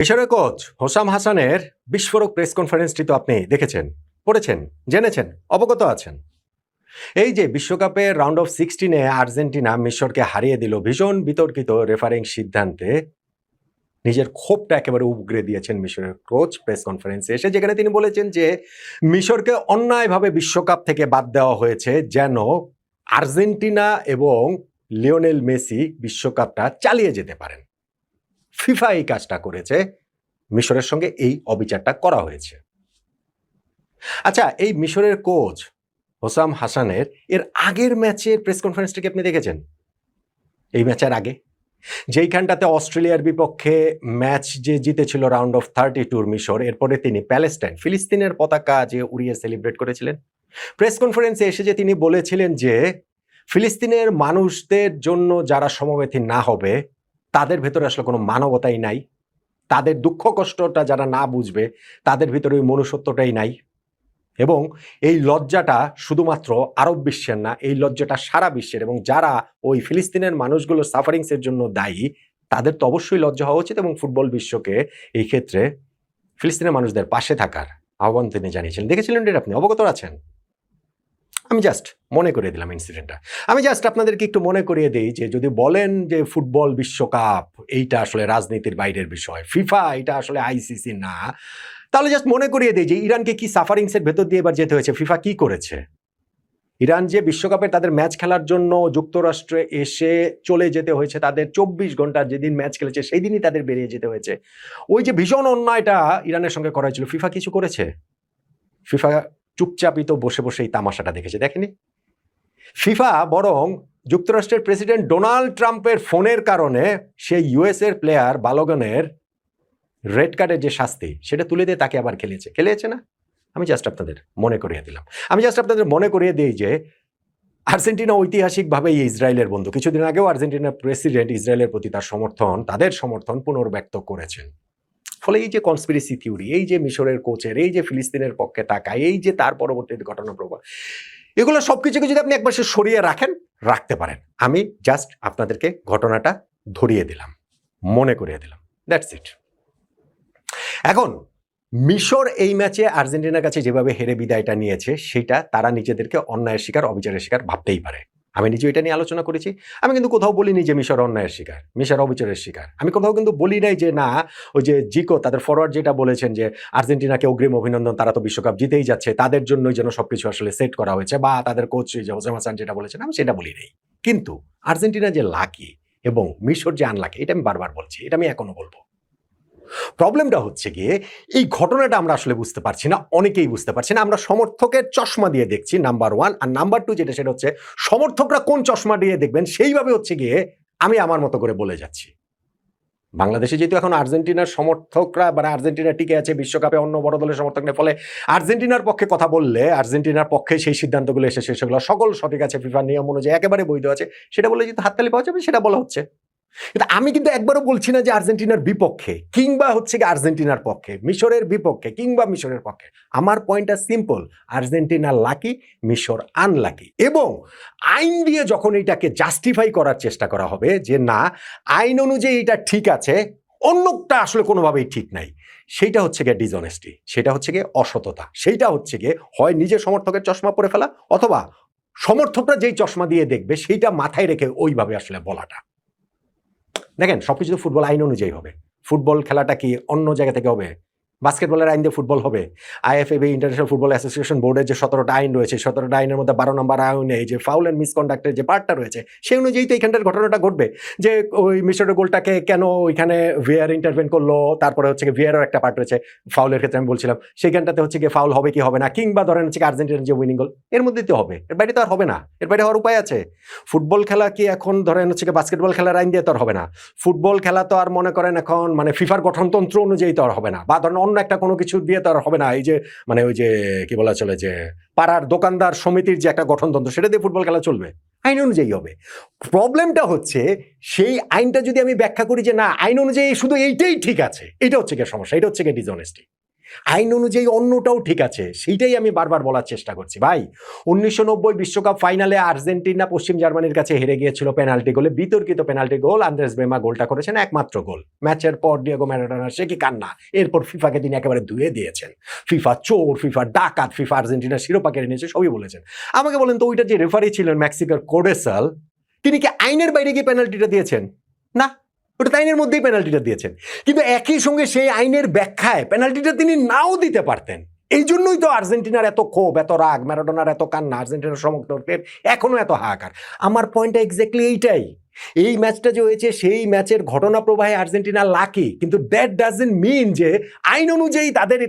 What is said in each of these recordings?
মিশরের coach Hossam হাসানের বিস্ফোরক প্রেস কনফারেন্সটি তো আপনি দেখেছেন, পড়েছেন, জেনেছেন, অবগত আছেন। এই যে বিশ্বকাপের রাউন্ড অফ 16-এ আর্জেন্টিনা মিশরকে হারিয়ে দিল ভীষণ বিতর্কিত রেফারিং সিদ্ধান্তে, নিজের ক্ষোভটা একেবারে উগরে দিয়েছেন মিশরের কোচ প্রেস কনফারেন্সে এসে, যেখানে তিনি বলেছেন যে মিশরকে অন্যায়ভাবে বিশ্বকাপ থেকে বাদ দেওয়া হয়েছে যেন আর্জেন্টিনা এবং লিওনেল মেসি বিশ্বকাপটা চালিয়ে যেতে পারেন। ফিফা এই কাজটা করেছে, মিশরের সঙ্গে এই অবিচারটা করা হয়েছে। আচ্ছা, এই মিশরের কোচ হোসাম হাসানের এর আগের ম্যাচের প্রেস কনফারেন্সটাকে আপনি দেখেছেন? এই ম্যাচের আগে যেইখানটাতে অস্ট্রেলিয়ার বিপক্ষে ম্যাচ যে জিতেছিল রাউন্ড অফ 32 মিশর, এরপরে তিনি প্যালেস্টাইন ফিলিস্তিনের পতাকা যে উড়িয়ে সেলিব্রেট করেছিলেন, প্রেস কনফারেন্সে এসে যে তিনি বলেছিলেন যে ফিলিস্তিনের মানুষদের জন্য যারা সমবেতী না হবে তাদের ভেতরে আসলে কোনো মানবতাই নাই, তাদের দুঃখ কষ্টটা যারা না বুঝবে তাদের ভিতরে ওই মনুষ্যত্বটাই নাই, এবং এই লজ্জাটা শুধুমাত্র আরব বিশ্বের না, এই লজ্জাটা সারা বিশ্বের, এবং যারা ওই ফিলিস্তিনের মানুষগুলোর সাফারিংসের জন্য দায়ী তাদের তো অবশ্যই লজ্জা হওয়া উচিত, এবং ফুটবল বিশ্বকে এই ক্ষেত্রে ফিলিস্তিনের মানুষদের পাশে থাকার আহ্বান তিনি জানিয়েছিলেন। দেখেছিলেন এটা, আপনি অবগত আছেন? আমি জাস্ট মনে করিয়ে দিলাম ইনসিডেন্টটা। আমি জাস্ট আপনাদেরকে একটু মনে করিয়ে দিই যে যদি বলেন যে ফুটবল বিশ্বকাপ এইটা আসলে রাজনীতির বাইরের বিষয়, ফিফা এটা আসলে আইসিসি না, তাহলে জাস্ট মনে করিয়ে দিই যে ইরানকে কি সাফারিংসের ভেতর দিয়ে এবার যেতে হয়েছে, ফিফা কি করেছে। ইরান যে বিশ্বকাপে তাদের ম্যাচ খেলার জন্য যুক্তরাষ্ট্রে এসে চলে যেতে হয়েছে, তাদের 24 ঘন্টা যেদিন ম্যাচ খেলেছে সেই দিনই তাদের বেরিয়ে যেতে হয়েছে। ওই যে ভীষণ অন্যায়টা ইরানের সঙ্গে করা হয়েছিল, ফিফা কিছু করেছে? ফিফা চুপচাপই তো বসে বসে এই তামাশাটা দেখেছে, দেখেনি? ফিফা বরং যুক্তরাষ্ট্রের প্রেসিডেন্ট ডোনাল্ড ট্রাম্পের ফোনের কারণে সেই ইউএস এর প্লেয়ার বালোগানের রেড কার্ডের যে শাস্তি সেটা তুলে দিয়ে তাকে আবার খেলিয়েছে না? আমি জাস্ট আপনাদের মনে করিয়ে দিলাম। আমি জাস্ট আপনাদের মনে করিয়ে দিই যে আর্জেন্টিনা ঐতিহাসিকভাবে ইসরায়েলের বন্ধু। কিছুদিন আগেও আর্জেন্টিনার প্রেসিডেন্ট ইসরায়েলের প্রতি তাদের সমর্থন পুনর্ব্যক্ত করেছেন। ফলে এই যে কনস্পিরেসি থিওরি, এই যে মিশরের কোচের, এই যে ফিলিস্তিনের পক্ষে তাকায়, এই যে তার পরবর্তীতে ঘটনা প্রবাহ, এগুলো সবকিছুকে যদি আপনি একবার সরিয়ে রাখতে পারেন, আমি জাস্ট আপনাদেরকে ঘটনাটা ধরিয়ে দিলাম, মনে করিয়ে দিলাম, দ্যাটস ইট। এখন মিশর এই ম্যাচে আর্জেন্টিনার কাছে যেভাবে হেরে বিদায়টা নিয়েছে, সেটা তারা নিজেদেরকে অন্যায়ের শিকার, অবিচারের শিকার ভাবতেই পারে। আমি নিজে এটা নিয়ে আলোচনা করেছি। আমি কিন্তু কোথাও বলিনি যে মিশর অন্যায়ের শিকার, মিশর অবিচারের শিকার। আমি কোথাও কিন্তু বলি নাই যে না, ওই যে জিকো তাদের ফরওয়ার্ড যেটা বলেছেন যে আর্জেন্টিনাকে অগ্রিম অভিনন্দন, তারা তো বিশ্বকাপ জিতেই যাচ্ছে, তাদের জন্যই যেন সবকিছু আসলে সেট করা হয়েছে, বা তাদের কোচ যে হোসেম হাসান যেটা বলেছেন, আমি সেটা বলি নাই। কিন্তু আর্জেন্টিনা যে লাকি এবং মিশর যে আনলাকি, এটা আমি বারবার বলছি, এটা আমি এখনো বলবো। প্রবলেমটা হচ্ছে গিয়ে এই ঘটনাটা আমরা আসলে বুঝতে পারছি না, অনেকেই বুঝতে পারছি না। আমরা সমর্থকের চশমা দিয়ে দেখছি, নাম্বার 1, আর নাম্বার 2 যেটা, সেটা হচ্ছে সমর্থকরা কোন চশমা দিয়ে দেখবেন সেইভাবে হচ্ছে গিয়ে আমি আমার মতো করে বলে যাচ্ছি। বাংলাদেশে যেহেতু এখন আর্জেন্টিনার সমর্থকরা বা আর্জেন্টিনা টিকে আছে বিশ্বকাপে অন্য বড় দলের সমর্থক নেই, ফলে আর্জেন্টিনার পক্ষে কথা বললে আর্জেন্টিনার পক্ষে সেই সিদ্ধান্তগুলো এসেছে, সেগুলো সকল সঠিক আছে, ফিফার নিয়ম অনুযায়ী একেবারে বৈধ আছে, সেটা বলে যেহেতু হাততালি পাওয়া যাবে সেটা বলা হচ্ছে। কিন্তু আমি কিন্তু একবারও বলছি না যে আর্জেন্টিনার বিপক্ষে কিংবা হচ্ছে কি আর্জেন্টিনার পক্ষে, মিশরের বিপক্ষে কিংবা মিশরের পক্ষে। আমার পয়েন্টটা সিম্পল, আর্জেন্টিনা লাকি, মিশর আনলাকি। এবং আইন দিয়ে যখন এটাকে জাস্টিফাই করার চেষ্টা করা হবে যে না, আইন অনুযায়ী এটা ঠিক আছে, অন্যটা আসলে কোনোভাবেই ঠিক নাই, সেইটা হচ্ছে গিয়ে ডিসঅনেস্টি, সেটা হচ্ছে গিয়ে অসততা, সেইটা হচ্ছে গিয়ে হয় নিজের সমর্থকের চশমা পরে ফেলা, অথবা সমর্থকরা যেই চশমা দিয়ে দেখবে সেইটা মাথায় রেখে ওইভাবে আসলে বলাটা। দেখেন, সবকিছু তো ফুটবল আইন অনুযায়ী হবে। ফুটবল খেলাটা কি অন্য জায়গা থেকে হবে? বাস্কেটবলের আইন দিয়ে ফুটবল হবে? আইএফএবি ইন্টারন্যাশনাল ফুটবল অ্যাসোসিয়েশন বোর্ডের যে 17টা আইন রয়েছে, 17টা আইনের মধ্যে 12 নম্বর আইনে যে ফাউল অ্যান্ড মিসকন্ডাক্টের যে পার্টটা রয়েছে, সেই অনুযায়ী তো এইখানটার ঘটনাটা ঘটবে। যে ওই মিশরের গোলটাকে কেন ওইখানে ভিআর ইন্টারভেন করলো, তারপরে হচ্ছে গিয়ে ভিআরের একটা পার্ট রয়েছে ফাউলের ক্ষেত্রে, আমি বলছিলাম সেইখানটাতে হচ্ছে গিয়ে ফাউল হবে কি হবে না, কিংবা ধরেন হচ্ছে আর্জেন্টিনার যে উইনিং গোল, এর মধ্যেই তো হবে, এর বাইরে তো আর হবে না। এর বাইরে হওয়ার উপায় আছে? ফুটবল খেলা কি এখন ধরেন হচ্ছে বাস্কেটবল খেলার আইন দিয়ে তো আর হবে না। ফুটবল খেলা তো আর মনে করেন এখন মানে ফিফার গঠনতন্ত্র অনুযায়ী তো আর হবে না, বা ধরেন অন্য একটা কোনো কিছু দিয়ে তো আর হবে না। এই যে মানে ওই যে কি বলা চলে যে পাড়ার দোকানদার সমিতির যে একটা গঠনতন্ত্র, সেটা দিয়ে ফুটবল খেলা চলবে, আইন অনুযায়ী হবে। প্রবলেমটা হচ্ছে সেই আইনটা যদি আমি ব্যাখ্যা করি যে না, আইন অনুযায়ী শুধু এইটাই ঠিক আছে, এটা হচ্ছে গিয়ে সমস্যা, এটা হচ্ছে গিয়ে ডিসঅনেস্টি। আইন অনুযায়ী অন্যটাও ঠিক আছে, সেইটাই আমি বারবার বলার চেষ্টা করছি। ভাই 1990 বিশ্বকাপ ফাইনালে আর্জেন্টিনা পশ্চিম জার্মানির কাছে হেরে গিয়েছিল পেনাল্টি গোলে, বিতর্কিত পেনাল্টি গোল, আন্দ্রেস বেমা গোলটা করেছেন একমাত্র গোল। ম্যাচের পর ডিয়েগো ম্যারাডোনা সে কি কান্না, এরপর ফিফাকে তিনি একেবারে ধুয়ে দিয়েছেন, ফিফা চোর, ফিফা ডাকাত, ফিফা আর্জেন্টিনার শিরোপা কেড়ে নিয়েছে, সবই বলেছেন। আমাকে বলেন তো ওইটা যে রেফারি ছিলেন মেক্সিকোর কোডেসাল, তিনি কি আইনের বাইরে গিয়ে পেনাল্টিটা দিয়েছেন? না, ওটা আইনের মধ্যেই পেনাল্টিটা দিয়েছেন। কিন্তু একই সঙ্গে সেই আইনের ব্যাখ্যায় পেনাল্টিটা তিনি নাও দিতে পারতেন। এই জন্যই তো আর্জেন্টিনার এত ক্ষোভ, এত রাগ, ম্যারাডোনার এত কান্না, আর্জেন্টিনার সমর্থকদের এখনো এত হাহাকার। আমার পয়েন্টটা এক্স্যাক্টলি এইটাই। এই ম্যাচটা যে হয়েছে সেই ম্যাচের ঘটনা প্রবাহে আর্জেন্টিনা লাকি, কিন্তু দ্যাট ডাজন্ট মিন যে আইন অনুযায়ী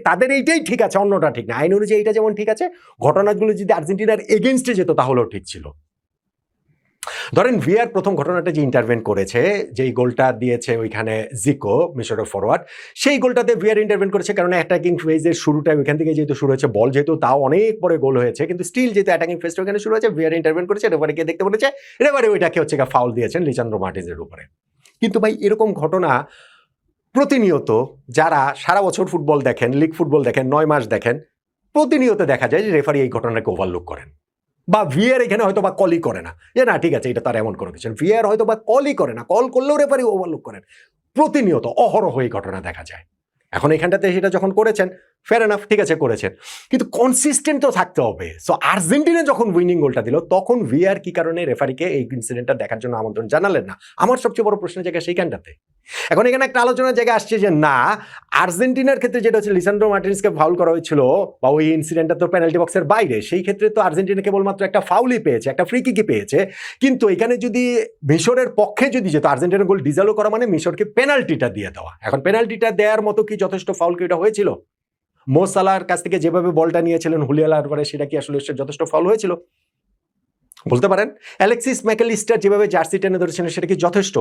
তাদের এইটাই ঠিক আছে, অন্যটা ঠিক না। আইন অনুযায়ী এটা যেমন ঠিক আছে, ঘটনাগুলো যদি আর্জেন্টিনার এগেনস্টে যেত তাহলেও ঠিক ছিল। ধরেন ভিআর প্রথম ঘটনাটা যে ইন্টারভেন করেছে, যেই গোলটা দিয়েছে ওইখানে জিকো, মিশরের ফরওয়ার্ড, সেই গোলটাতে ভিআর ইন্টারভেন করেছে কারণ অ্যাটাকিং ফেজের শুরুটা ওইখান থেকে যেহেতু শুরু হয়েছে, বল যেহেতু তাও অনেক পরে গোল হয়েছে, কিন্তু স্টিল যেহেতু অ্যাটাকিং ফেজটা ওইখানে শুরু হয়েছে, ভিআর ইন্টারভেন করেছে, রেফারিকে দেখতে বলেছে, রেফারি ওইটাকে হচ্ছে ফাউল দিয়েছেন লিসান্দ্রো মার্টিনেজের উপরে। কিন্তু ভাই এরকম ঘটনা প্রতিনিয়ত, যারা সারা বছর ফুটবল দেখেন, লিগ ফুটবল দেখেন, 9 মাস দেখেন, প্রতিনিয়ত দেখা যায় যে রেফারি এই ঘটনাকে ওভারলুক করেন, বা ভিআর এখানে হয়তো বা কলই করে না, যে না ঠিক আছে এটা তার এমন কোনো কিছু। ভিআর হয়তো বা কলই করে না, কল করলেও রেফারি ওভারলুক করেন। প্রতিনিয়ত অহরহ এই ঘটনা দেখা যায়। এখন এখানটাতে সেটা যখন করেছেন, ফেয়ার এনাফ, ঠিক আছে করেছেন, কিন্তু কনসিস্টেন্ট তো থাকতে হবে। সো আর্জেন্টিনা যখন উইনিং গোলটা দিল, তখন ভিআর কি কারণে রেফারিকে এই ইনসিডেন্টটা দেখার জন্য আমন্ত্রণ জানালেন না? আমার সবচেয়ে বড় প্রশ্নের জায়গা সেইখানটাতে। এখন এখানে একটা আলোচনার জায়গা আসছে যে না, আর্জেন্টিনার ক্ষেত্রে যেটা হচ্ছে লিসান্দ্রো মার্টিনেজকে ফাউল করা হয়েছিল, বা ওই ইনসিডেন্টটা তো পেনাল্টি বক্সের বাইরে, সেই ক্ষেত্রে তো আর্জেন্টিনা কেবলমাত্র একটা ফাউলই পেয়েছে, একটা ফ্রি কিকই পেয়েছে। কিন্তু এখানে যদি মিশরের পক্ষে যদি যেত, আর্জেন্টিনার গোল ডিজালও করা মানে মিশরকে পেনাল্টিটা দিয়ে দেওয়া। এখন পেনাল্টিটা দেওয়ার মতো কি যথেষ্ট ফাউল কি এটা হয়েছিল? মো সালাহর কাছ থেকে যেভাবে বলটা নিয়েছিলেন হুলিয়াল আলভারেজ, সেটা কি আসলে যথেষ্ট ফাউল হয়েছিল? বলতে পারেন। অ্যালেক্সিস ম্যাকালিস্টার যেভাবে জার্সি টেনে ধরেছিলেন, সেটা কি যথেষ্ট?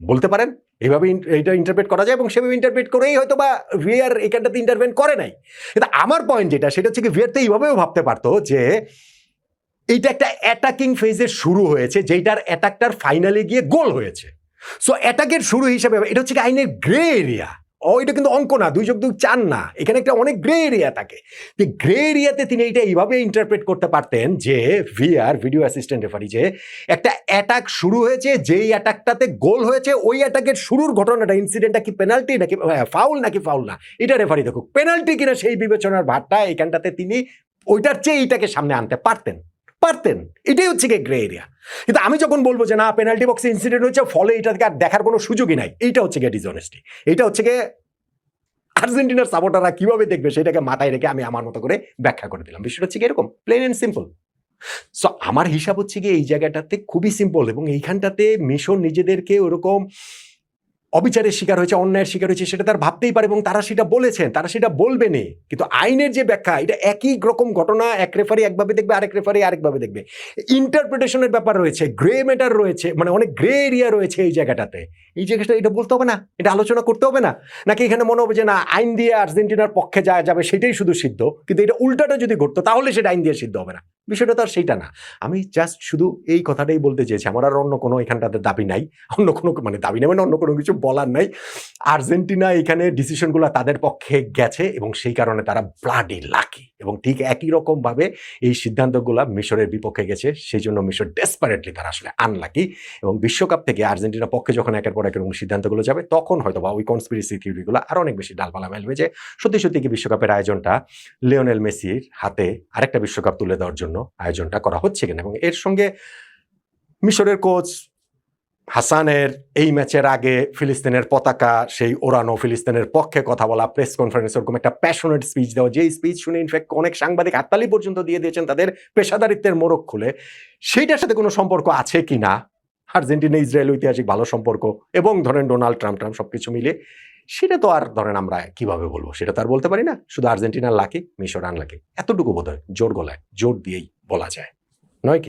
বলতে পারেন। এইভাবে এটা ইন্টারপ্রেট করা যায়, এবং সেভাবে ইন্টারপ্রেট করেই হয়তো বা ভিআর এখানটাতে ইন্টারভেন করে নাই। কিন্তু আমার পয়েন্ট যেটা, সেটা হচ্ছে কি ভিআর তো এইভাবেও ভাবতে পারতো যে এইটা একটা অ্যাটাকিং ফেজের শুরু হয়েছে, যেটার অ্যাটাকটার ফাইনালে গিয়ে গোল হয়েছে। সো অ্যাটাকের শুরু হিসাবে এটা হচ্ছে কি আইনের গ্রে এরিয়া। এটা কিন্তু অঙ্ক না, 2+2 4 না, এখানে একটা অনেক গ্রে এরিয়া থাকে। গ্রে এরিয়াতে তিনি এটা এইভাবে ইন্টারপ্রেট করতে পারতেন যে ভিআর, ভিডিও অ্যাসিস্ট্যান্ট রেফারি, যে একটা অ্যাটাক শুরু হয়েছে, যেই অ্যাটাকটাতে গোল হয়েছে, ওই অ্যাটাকের শুরুর ঘটনাটা, ইনসিডেন্টটা কি পেনাল্টি নাকি ফাউল নাকি ফাউল না, এটা রেফারি দেখুক। পেনাল্টি কিনা সেই বিবেচনার ভারটা এখানটাতে তিনি ওইটার চেয়ে এইটাকে সামনে আনতে পারতেন। এটাই হচ্ছে কি গ্রে এরিয়া। কিন্তু আমি যখন বলবো যে না, পেনাল্টি বক্সে ইনসিডেন্ট হয়েছে, ফলে এটাকে আর দেখার কোনো সুযোগই নাই, এইটা হচ্ছে গিয়ে ডিসঅনেস্টি। এটা হচ্ছে গিয়ে আর্জেন্টিনার সাপোর্টাররা কিভাবে দেখবে সেটাকে মাথায় রেখে আমি আমার মতো করে ব্যাখ্যা করে দিলাম। বিষয়টা হচ্ছে কি এরকম, প্লেন এন্ড সিম্পল। সো আমার হিসাব হচ্ছে কি এই জায়গাটাতে খুবই সিম্পল, এবং এইখানটাতে মিশর নিজেদেরকে ওরকম অবিচারের শিকার হয়েছে, অন্যায়ের শিকার হয়েছে, সেটা তার ভাবতেই পারে, এবং তারা সেটা বলেছেন, তারা সেটা বলবেনই। কিন্তু আইনের যে ব্যাখ্যা, এটা একই রকম ঘটনা, এক রেফারি একভাবে দেখবে, আরেক রেফারি আরেকভাবে দেখবে। ইন্টারপ্রিটেশনের ব্যাপার রয়েছে, গ্রে ম্যাটার রয়েছে, মানে অনেক গ্রে এরিয়া রয়েছে এই জায়গাটাতে। এই জায়গাটা এটা বলতে হবে না, এটা আলোচনা করতে হবে না, নাকি এখানে মনে হবে যে না, আইন দিয়ে আর্জেন্টিনার পক্ষে যা যাবে সেটাই শুধু সিদ্ধ, কিন্তু এটা উল্টাটা যদি ঘটতো তাহলে সেটা আইন দিয়ে সিদ্ধ হবে না। বিষয়টা তো আর সেইটা না। আমি জাস্ট শুধু এই কথাটাই বলতে চেয়েছি, আমার আর অন্য কোনো এখানটাতে দাবি নাই, অন্য কোনো মানে দাবি নেই, মানে অন্য কোনো কিছু বলার নাই। আর্জেন্টিনা এখানে ডিসিশনগুলো তাদের পক্ষে গেছে, এবং সেই কারণে তারা ব্লাডি লাকি, এবং ঠিক একই রকম ভাবে এই সিদ্ধান্তগুলো মিশরের বিপক্ষে গেছে, সেই জন্য মিশর ডেসপারেটলি তারা আসলে আনলাকি। এবং বিশ্বকাপ থেকে আর্জেন্টিনা পক্ষে যখন একের পর এক এরকম সিদ্ধান্তগুলো যাবে, তখন হয়তো বা ওই কনস্পিরেসি থিওরিগুলো আরো অনেক বেশি ডালপালা মেলবে যে সত্যি সত্যি কি বিশ্বকাপের আয়োজনটা লিওনেল মেসির হাতে আরেকটা বিশ্বকাপ তুলে দেওয়ার জন্য আয়োজনটা করা হচ্ছে কিনা। এবং এর সঙ্গে মিশরের কোচ হাসানের এই ম্যাচের আগে ফিলিস্তিনের পতাকা সেই ওড়ানো, ফিলিস্তিনের পক্ষে কথা বলা, প্রেস কনফারেন্স ওরকম একটা প্যাশনেট স্পিচ দেওয়া, যেই স্পিচ শুনে ইনফ্যাক্ট অনেক সাংবাদিক হাততালি পর্যন্ত দিয়ে দিয়েছেন তাদের পেশাদারিত্বের মোড়ক খুলে, সেইটার সাথে কোনো সম্পর্ক আছে কিনা, আর্জেন্টিনা ইসরায়েল ঐতিহাসিক ভালো সম্পর্ক, এবং ধরেন ডোনাল্ড ট্রাম্প সবকিছু মিলে, সেটা তো আর ধরেন আমরা কিভাবে বলবো, সেটা তো আর বলতে পারি না। শুধু আর্জেন্টিনার লাকি, মিশর আনলাকি, এতটুকু বোধ হয় জোর গলায় জোর দিয়েই বলা যায়, নয় কি?